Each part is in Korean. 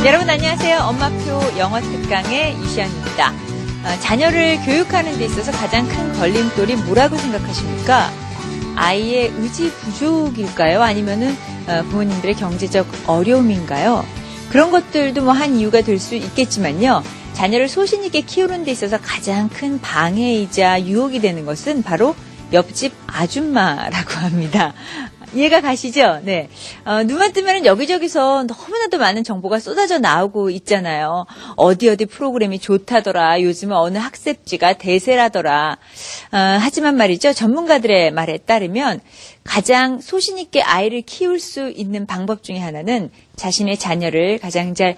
여러분 안녕하세요. 엄마표 영어 특강의 유시연입니다. 자녀를 교육하는 데 있어서 가장 큰 걸림돌이 뭐라고 생각하십니까? 아이의 의지 부족일까요? 아니면은 부모님들의 경제적 어려움인가요? 그런 것들도 뭐 한 이유가 될 수 있겠지만요. 자녀를 소신 있게 키우는 데 있어서 가장 큰 방해이자 유혹이 되는 것은 바로 옆집 아줌마라고 합니다. 이해가 가시죠? 네. 눈만 뜨면 여기저기서 너무나도 많은 정보가 쏟아져 나오고 있잖아요. 어디 프로그램이 좋다더라. 요즘은 어느 학습지가 대세라더라. 하지만 말이죠. 전문가들의 말에 따르면 가장 소신 있게 아이를 키울 수 있는 방법 중에 하나는 자신의 자녀를 가장 잘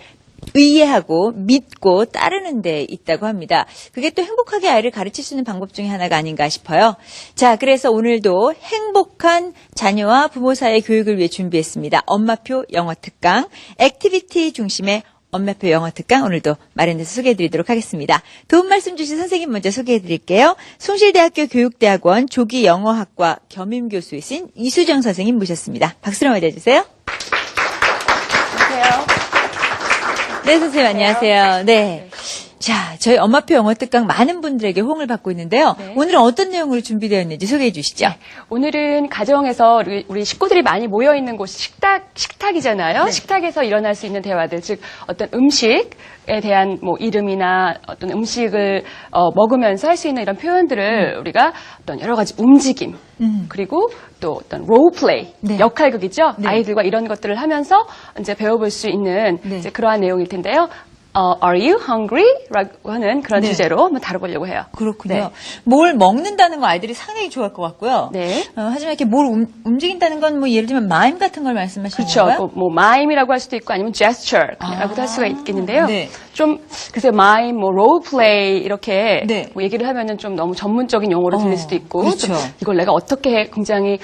이해하고 믿고 따르는 데 있다고 합니다. 그게 또 행복하게 아이를 가르칠 수 있는 방법 중에 하나가 아닌가 싶어요. 자, 그래서 오늘도 행복한 자녀와 부모 사이의 교육을 위해 준비했습니다. 엄마표 영어 특강, 액티비티 중심의 엄마표 영어 특강 오늘도 마련해서 소개해드리도록 하겠습니다. 도움 말씀 주신 선생님 먼저 소개해드릴게요. 숭실대학교 교육대학원 조기영어학과 겸임교수이신 이수정 선생님 모셨습니다. 박수로 맞아주세요. 안녕하세요. 네, 선생님 안녕하세요. 네. 자, 저희 엄마표 영어 특강 많은 분들에게 호응을 받고 있는데요. 네. 오늘은 어떤 내용으로 준비되어 있는지 소개해 주시죠. 네. 오늘은 가정에서 우리 식구들이 많이 모여 있는 곳이 식탁이잖아요. 네. 식탁에서 일어날 수 있는 대화들, 즉 어떤 음식에 대한 뭐 이름이나 어떤 음식을 먹으면서 할 수 있는 이런 표현들을 우리가 어떤 여러 가지 움직임 그리고 또 어떤 롤플레이, 네. 역할극이죠. 네. 아이들과 이런 것들을 하면서 이제 배워볼 수 있는 네. 이제 그러한 내용일 텐데요. Are you hungry? 라고 하는 그런 네. 주제로 한번 다뤄보려고 해요. 그렇군요. 네. 뭘 먹는다는 거 아이들이 상당히 좋아할 것 같고요. 네. 하지만 이렇게 뭘 움직인다는 건 뭐 예를 들면 마임 같은 걸 말씀하시는 그렇죠. 건가요? 뭐 마임이라고 할 수도 있고 아니면 gesture라고도 할 수가 있겠는데요. 네. 좀 글쎄 마임, 뭐 롤플레이 이렇게 네. 뭐 얘기를 하면은 좀 너무 전문적인 용어로 들릴 수도 있고 그렇죠. 좀 이걸 내가 어떻게 해 굉장히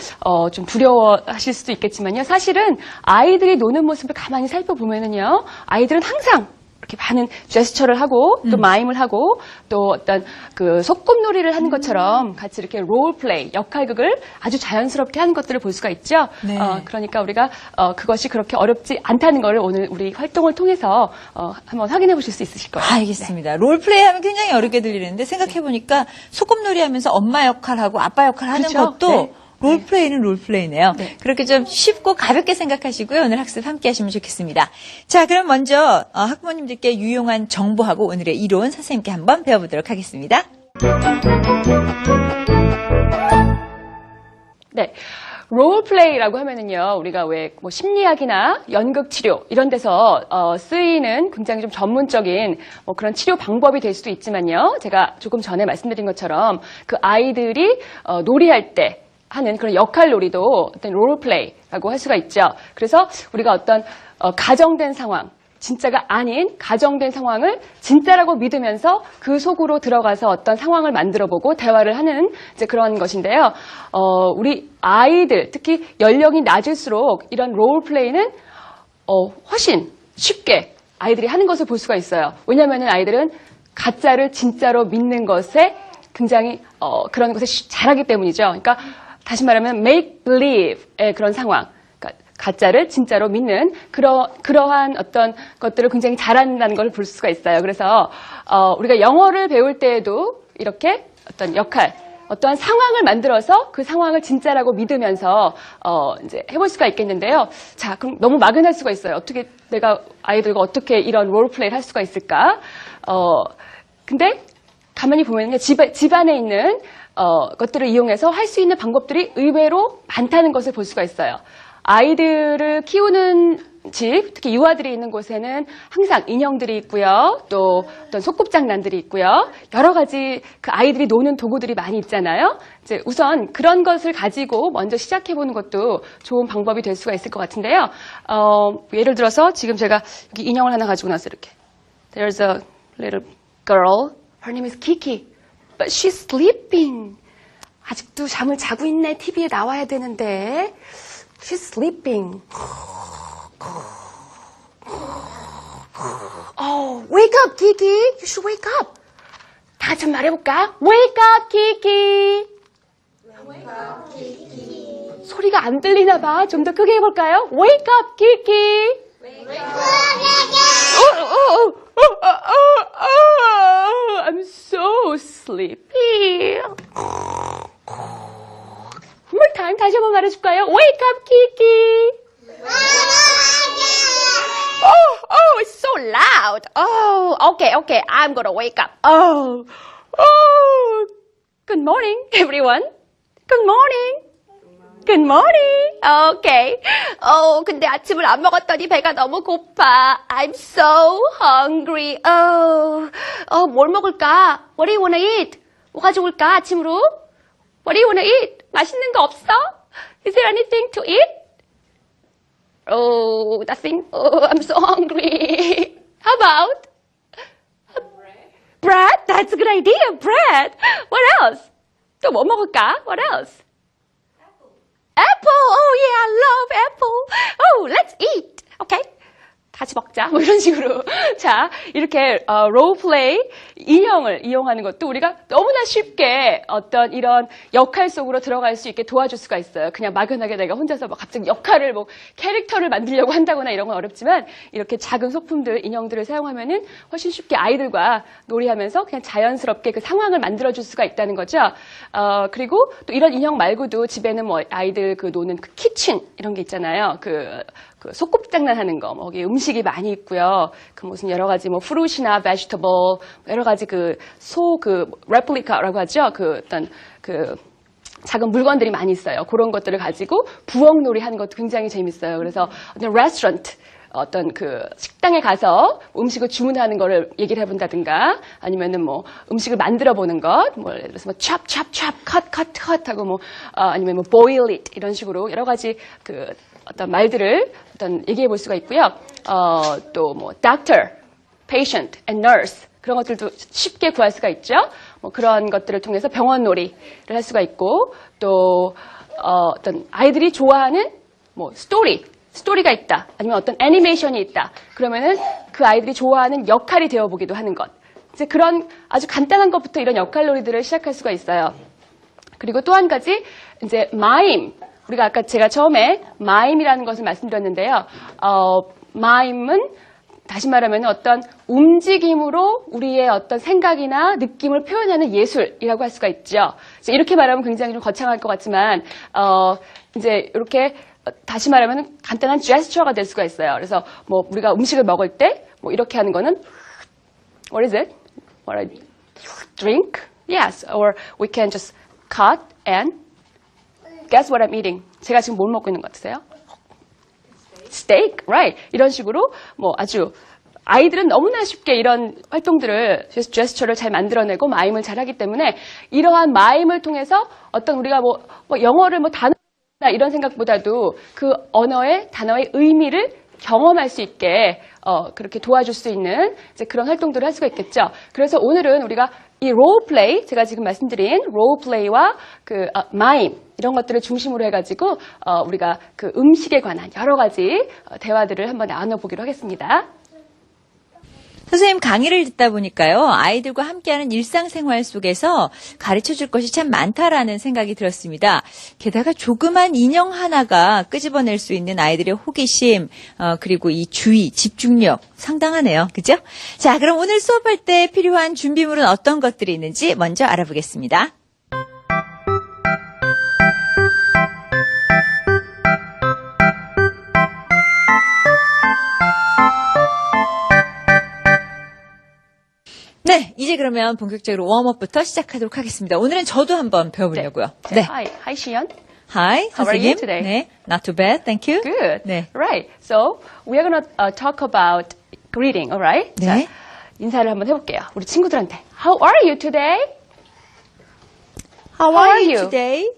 좀 두려워하실 수도 있겠지만요. 사실은 아이들이 노는 모습을 가만히 살펴보면은요, 아이들은 항상 이렇게 많은 제스처를 하고 또 마임을 하고 또 어떤 그 소꿉놀이를 하는 것처럼 같이 이렇게 롤플레이, 역할극을 아주 자연스럽게 하는 것들을 볼 수가 있죠. 네. 그러니까 우리가 그것이 그렇게 어렵지 않다는 걸 오늘 우리 활동을 통해서 한번 확인해 보실 수 있으실 거예요. 알겠습니다. 롤플레이 하면 굉장히 어렵게 들리는데 생각해보니까 소꿉놀이 하면서 엄마 역할하고 아빠 역할 하는 그렇죠. 것도 네. 롤플레이는 롤플레이네요. 네. 그렇게 좀 쉽고 가볍게 생각하시고요. 오늘 학습 함께 하시면 좋겠습니다. 자, 그럼 먼저 학부모님들께 유용한 정보하고 오늘의 이론 선생님께 한번 배워보도록 하겠습니다. 네. 롤플레이라고 하면은요, 우리가 왜 뭐 심리학이나 연극 치료 이런 데서 쓰이는 굉장히 좀 전문적인 뭐 그런 치료 방법이 될 수도 있지만요. 제가 조금 전에 말씀드린 것처럼 그 아이들이 놀이할 때 하는 그런 역할놀이도 어떤 롤플레이라고 할 수가 있죠. 그래서 우리가 어떤 가정된 상황, 진짜가 아닌 가정된 상황을 진짜라고 믿으면서 그 속으로 들어가서 어떤 상황을 만들어보고 대화를 하는 이제 그런 것인데요. 우리 아이들, 특히 연령이 낮을수록 이런 롤플레이는 훨씬 쉽게 아이들이 하는 것을 볼 수가 있어요. 왜냐하면 아이들은 가짜를 진짜로 믿는 것에 굉장히 그런 것을 잘하기 때문이죠. 그러니까 다시 말하면 make believe의 그런 상황. 가짜를 진짜로 믿는 그러한 어떤 것들을 굉장히 잘한다는 걸 볼 수가 있어요. 그래서 우리가 영어를 배울 때에도 이렇게 어떤 역할, 어떠한 상황을 만들어서 그 상황을 진짜라고 믿으면서 이제 해볼 수가 있겠는데요. 자, 그럼 너무 막연할 수가 있어요. 어떻게 내가 아이들과 어떻게 이런 롤플레이를 할 수가 있을까? 근데 가만히 보면요, 집안에 있는 것들을 이용해서 할 수 있는 방법들이 의외로 많다는 것을 볼 수가 있어요. 아이들을 키우는 집, 특히 유아들이 있는 곳에는 항상 인형들이 있고요. 또 어떤 소꿉장난들이 있고요. 여러 가지 그 아이들이 노는 도구들이 많이 있잖아요. 이제 우선 그런 것을 가지고 먼저 시작해보는 것도 좋은 방법이 될 수가 있을 것 같은데요. 예를 들어서 지금 제가 여기 인형을 하나 가지고 나서 이렇게 There's a little girl. Her name is Kiki. But she's sleeping. 아직도 잠을 자고 있네. TV에 나와야 되는데. She's sleeping. Wake up, Kiki. You should wake up. 다 같이 말해볼까? Wake up, Kiki. Wake up, Kiki. 소리가 안 들리나 봐. 좀 더 크게 해볼까요? Wake up, Kiki. Wake up, Kiki. 말해줄까요? Wake up, Kiki. Oh, it's so loud. Oh, okay. I'm gonna wake up. Oh. Good morning, everyone. Good morning. Good morning. Okay. 근데 아침을 안 먹었더니 배가 너무 고파. I'm so hungry. 뭘 먹을까? What do you wanna eat? 뭐 가져올까, 아침으로? What do you wanna eat? 맛있는 거 없어? Is there anything to eat? Oh, nothing. I'm so hungry. How about? Bread? That's a good idea. Bread. What else? 또 뭐 먹을까? What else? Apple. Oh yeah, I love apple. Oh, let's eat. Okay. 같이 먹자. 뭐 이런 식으로. 자, 이렇게 롤플레이 인형을 이용하는 것도 우리가 너무나 쉽게 어떤 이런 역할 속으로 들어갈 수 있게 도와줄 수가 있어요. 그냥 막연하게 내가 혼자서 막 갑자기 역할을 뭐 캐릭터를 만들려고 한다거나 이런 건 어렵지만 이렇게 작은 소품들, 인형들을 사용하면은 훨씬 쉽게 아이들과 놀이하면서 그냥 자연스럽게 그 상황을 만들어줄 수가 있다는 거죠. 그리고 또 이런 인형 말고도 집에는 뭐 아이들 그 노는 그 키친 이런 게 있잖아요. 그 소꿉장난 하는 거, 뭐, 거기 음식이 많이 있고요. 그 무슨 여러 가지 뭐, 프루시나 베지터블, 여러 가지 레플리카라고 하죠. 작은 물건들이 많이 있어요. 그런 것들을 가지고 부엌놀이 하는 것도 굉장히 재밌어요. 그래서 어떤 레스토랑트, 어떤 식당에 가서 음식을 주문하는 거를 얘기를 해본다든가 아니면은 뭐 음식을 만들어 보는 것, 뭐 예를 들어서 뭐 chop, cut 하고 뭐 아니면 뭐 boil it 이런 식으로 여러 가지 어떤 말들을 얘기해 볼 수가 있고요. 또 뭐 doctor, patient, and nurse 그런 것들도 쉽게 구할 수가 있죠. 뭐 그런 것들을 통해서 병원 놀이를 할 수가 있고 또 어떤 아이들이 좋아하는 뭐 스토리가 있다. 아니면 어떤 애니메이션이 있다. 그러면은 그 아이들이 좋아하는 역할이 되어보기도 하는 것. 이제 그런 아주 간단한 것부터 이런 역할놀이들을 시작할 수가 있어요. 그리고 또 한 가지 이제 마임. 우리가 아까 제가 처음에 마임이라는 것을 말씀드렸는데요. 마임은 다시 말하면 어떤 움직임으로 우리의 어떤 생각이나 느낌을 표현하는 예술이라고 할 수가 있죠. 이렇게 말하면 굉장히 좀 거창할 것 같지만 이제 이렇게 다시 말하면 간단한 제스처가 될 수가 있어요. 그래서 뭐 우리가 음식을 먹을 때 뭐 이렇게 하는 거는 What is it? What I drink? Yes. Or we can just cut and guess what I'm eating? 제가 지금 뭘 먹고 있는 것 같으세요? Steak, right? 이런 식으로 뭐 아주 아이들은 너무나 쉽게 이런 활동들을 제스처를 잘 만들어내고 마임을 잘하기 때문에 이러한 마임을 통해서 어떤 우리가 뭐 영어를 뭐 단어 이런 생각보다도 그 단어의 의미를 경험할 수 있게 그렇게 도와줄 수 있는 이제 그런 활동들을 할 수가 있겠죠. 그래서 오늘은 우리가 이 롤플레이, 제가 지금 말씀드린 롤플레이와 마임 이런 것들을 중심으로 해가지고 우리가 그 음식에 관한 여러 가지 대화들을 한번 나눠보기로 하겠습니다. 선생님 강의를 듣다 보니까요. 아이들과 함께하는 일상생활 속에서 가르쳐줄 것이 참 많다라는 생각이 들었습니다. 게다가 조그만 인형 하나가 끄집어낼 수 있는 아이들의 호기심 그리고 이 주의, 집중력 상당하네요. 그죠? 자, 그럼 오늘 수업할 때 필요한 준비물은 어떤 것들이 있는지 먼저 알아보겠습니다. 네, 이제 그러면 본격적으로 웜업부터 시작하도록 하겠습니다. 오늘은 저도 한번 배워보려고요. 네. Hi, Shion. Hi, How are 선생님. you today? 네, not too bad, thank you. Good. 네. Right. So we are going to talk about greeting. Alright? 네. 자, 인사를 한번 해볼게요. 우리 친구들한테. How are you today? How are you today?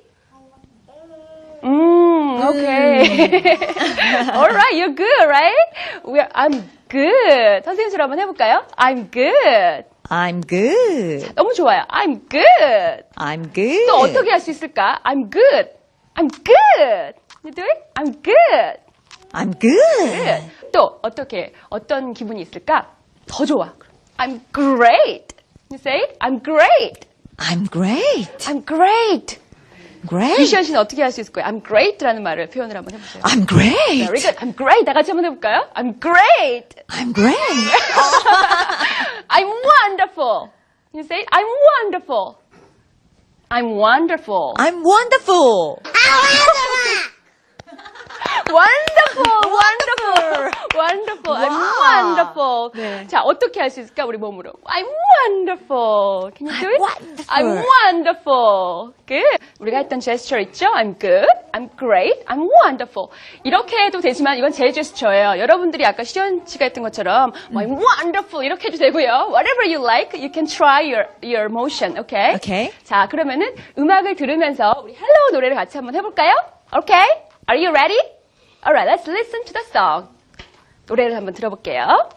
Okay. Alright, you're good, right? I'm good. 선생님처럼 한번 해볼까요? I'm good. I'm good. 너무 좋아요. I'm good. I'm good. 또 어떻게 할 수 있을까? I'm good. I'm good. You do it? I'm good. I'm good. good. 또 어떤 기분이 있을까? 더 좋아. I'm great. You say it? I'm great. I'm great. I'm great. Great. 유시연 씨는 어떻게 할 수 있을 거예요? I'm great라는 말을 표현을 한번 해보세요. I'm great. Very good. I'm great. 다 같이 한번 해볼까요? I'm great. I'm great. I'm wonderful. You say it? I'm wonderful. I'm wonderful. I'm wonderful. Wonderful, wonderful, wonderful. I'm wonderful. 네. 자, 어떻게 할 수 있을까? 우리 몸으로. I'm wonderful. Can you do it? wonderful. I'm wonderful. Good. 우리가 했던 제스처 있죠? I'm good, I'm great, I'm wonderful. 이렇게 해도 되지만 이건 제 제스처예요. 여러분들이 아까 시연 씨가 했던 것처럼 I'm wonderful 이렇게 해도 되고요. Whatever you like, you can try your motion. Okay? Okay. 자, 그러면은 음악을 들으면서 우리 헬로우 노래를 같이 한번 해볼까요? Okay? Are you ready? Alright, let's listen to the song. 노래를 한번 들어볼게요.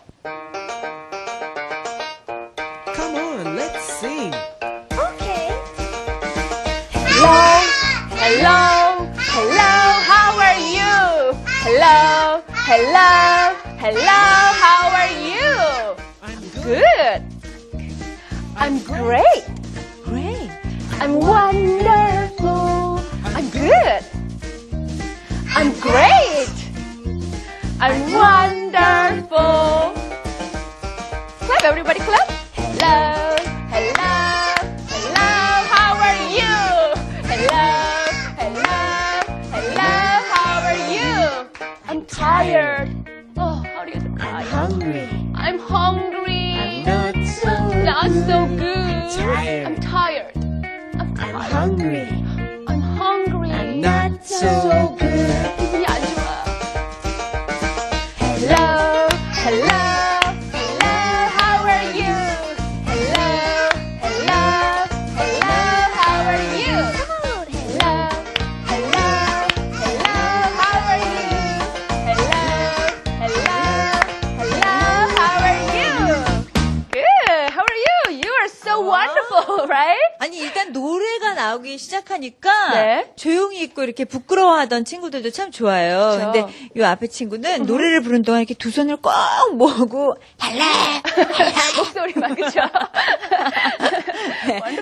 Come on, let's sing. Hello, hello, hello, how are you? Hello, hello, hello, how are you? I'm Good. I'm great. Great. I'm wonderful. I'm good. I'm great. I'm wonderful. Clap, everybody clap. Hello, hello, hello, how are you? Hello, hello, hello, how are you? I'm tired. Oh, how do you say tired? hungry. I'm hungry. Not so Not so good. tired. I'm tired. I'm I'm tired. hungry. I'm hungry. Not so good. 기분이 안 좋아. Hello, hello, hello, how are you? Hello, hello, hello, how are you? Hello, hello, hello, how are you? Hello, hello, hello, how are you? Good, how are you? You are so wonderful, right? 아니 일단 노래가 나오기 시작하니까 네. 조용히 있고 이렇게 부끄러워하던 친구들도 참 좋아요. 그렇죠. 근데 이 앞에 친구는 노래를 부르는 동안 이렇게 두 손을 꼭 모으고 달래. 목소리만, 그쵸?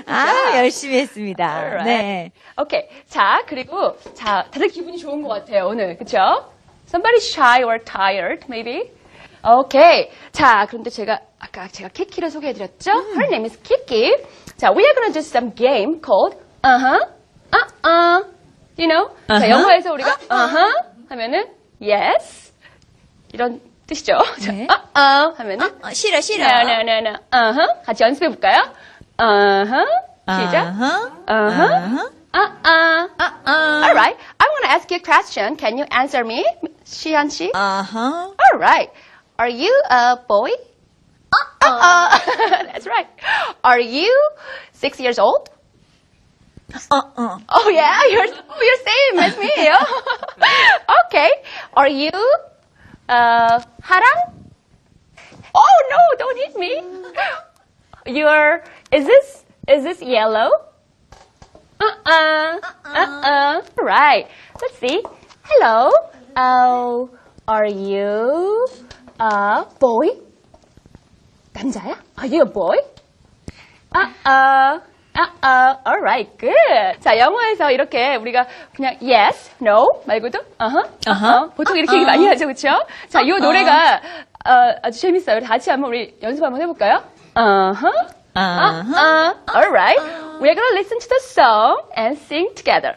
아 열심히 했습니다. Alright. 네. 오케이. 자, 그리고, 자, 다들 기분이 좋은 것 같아요, 오늘. 그쵸? Somebody shy or tired, maybe? 오케이. 자, 그런데 아까 제가 키키를 소개해드렸죠? Her name is Kiki. 자, we are gonna do some game called, You know? 자, Uh-huh. 영어에서 우리가, 하면은, yes. 이런 뜻이죠? 자, 네. 하면은, 싫어. no. 같이 연습해볼까요? 시작. All right. I want to ask you a question. Can you answer me, 시현 씨? 아하. All right. Are you a boy? That's right. Are you 6 years old? Oh yeah, you're same as me. Okay. Are you 하랑? Oh no, don't hit me. Is this yellow? Right. Let's see. Hello. Are you a boy? 남자야? Are you a boy? Alright, good. 자, 영어에서 이렇게 우리가 그냥 yes, no 말고도 보통 이렇게 얘기 많이 하죠, 그렇죠? 자, 이 노래가 아주 재밌어요. 같이 한번 우리 연습 한번 해볼까요? Alright. We're gonna listen to the song and sing together.